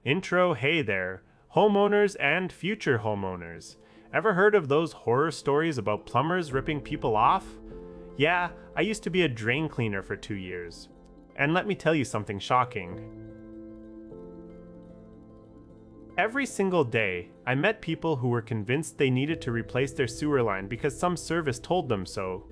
Intro, hey there, homeowners and future homeowners. Ever heard of those horror stories about plumbers ripping people off? Yeah, I used to be a drain cleaner for 2 years. And let me tell you something shocking. Every single day, I met people who were convinced they needed to replace their sewer line because some service told them so.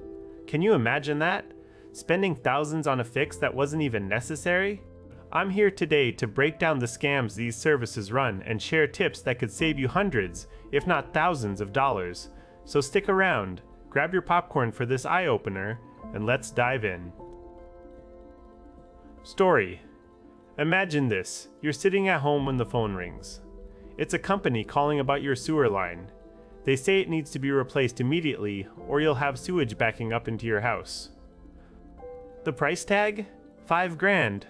Can you imagine that? Spending thousands on a fix that wasn't even necessary? I'm here today to break down the scams these services run and share tips that could save you hundreds, if not thousands of dollars. So stick around, grab your popcorn for this eye-opener, and let's dive in. Story. Imagine this, you're sitting at home when the phone rings. It's a company calling about your sewer line. They say it needs to be replaced immediately or you'll have sewage backing up into your house. The price tag? $5,000.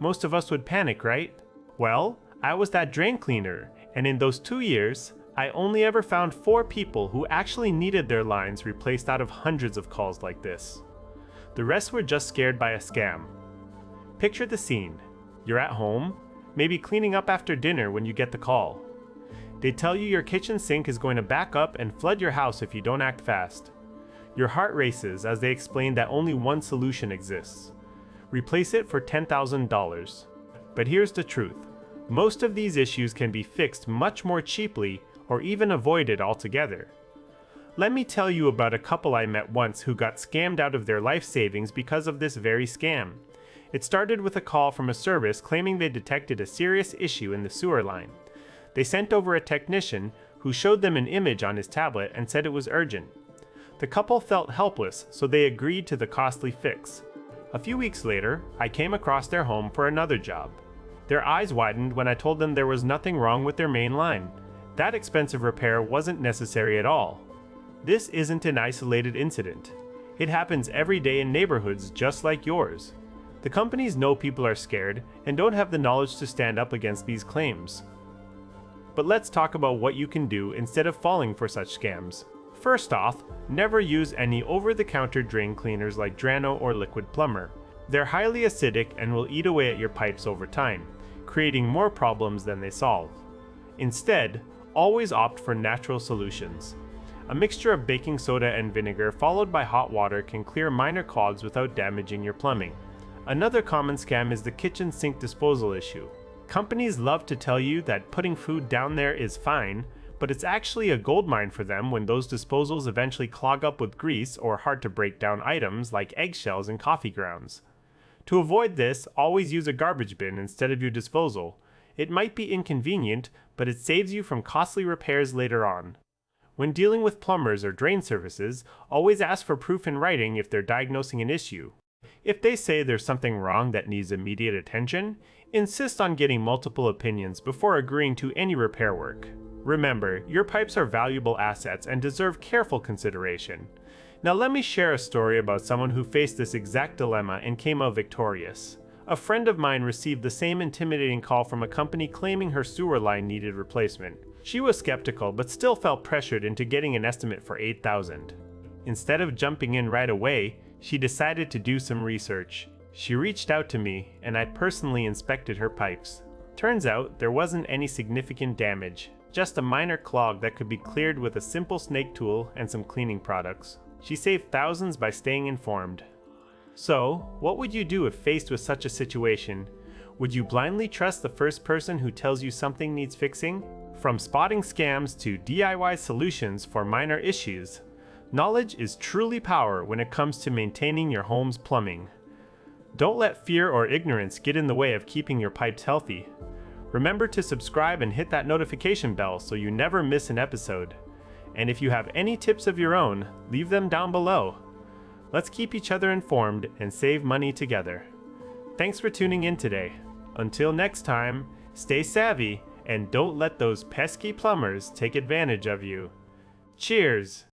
Most of us would panic, right? Well, I was that drain cleaner, and in those 2 years, I only ever found 4 people who actually needed their lines replaced out of hundreds of calls like this. The rest were just scared by a scam. Picture the scene. You're at home, maybe cleaning up after dinner when you get the call. They tell you your kitchen sink is going to back up and flood your house if you don't act fast. Your heart races as they explain that only one solution exists. Replace it for $10,000. But here's the truth. Most of these issues can be fixed much more cheaply or even avoided altogether. Let me tell you about a couple I met once who got scammed out of their life savings because of this very scam. It started with a call from a service claiming they detected a serious issue in the sewer line. They sent over a technician who showed them an image on his tablet and said it was urgent. The couple felt helpless, so they agreed to the costly fix. A few weeks later, I came across their home for another job. Their eyes widened when I told them there was nothing wrong with their main line. That expensive repair wasn't necessary at all. This isn't an isolated incident. It happens every day in neighborhoods just like yours. The companies know people are scared and don't have the knowledge to stand up against these claims. But let's talk about what you can do instead of falling for such scams. First off, never use any over-the-counter drain cleaners like Drano or Liquid Plumber. They're highly acidic and will eat away at your pipes over time, creating more problems than they solve. Instead, always opt for natural solutions. A mixture of baking soda and vinegar followed by hot water can clear minor clogs without damaging your plumbing. Another common scam is the kitchen sink disposal issue. Companies love to tell you that putting food down there is fine, but it's actually a goldmine for them when those disposals eventually clog up with grease or hard to break down items like eggshells and coffee grounds. To avoid this, always use a garbage bin instead of your disposal. It might be inconvenient, but it saves you from costly repairs later on. When dealing with plumbers or drain services, always ask for proof in writing if they're diagnosing an issue. If they say there's something wrong that needs immediate attention, insist on getting multiple opinions before agreeing to any repair work. Remember, your pipes are valuable assets and deserve careful consideration. Now let me share a story about someone who faced this exact dilemma and came out victorious. A friend of mine received the same intimidating call from a company claiming her sewer line needed replacement. She was skeptical but still felt pressured into getting an estimate for $8,000. Instead of jumping in right away, she decided to do some research. She reached out to me and I personally inspected her pipes. Turns out there wasn't any significant damage, just a minor clog that could be cleared with a simple snake tool and some cleaning products. She saved thousands by staying informed. So, what would you do if faced with such a situation? Would you blindly trust the first person who tells you something needs fixing? From spotting scams to DIY solutions for minor issues, knowledge is truly power when it comes to maintaining your home's plumbing. Don't let fear or ignorance get in the way of keeping your pipes healthy. Remember to subscribe and hit that notification bell so you never miss an episode. And if you have any tips of your own, leave them down below. Let's keep each other informed and save money together. Thanks for tuning in today. Until next time, stay savvy and don't let those pesky plumbers take advantage of you. Cheers!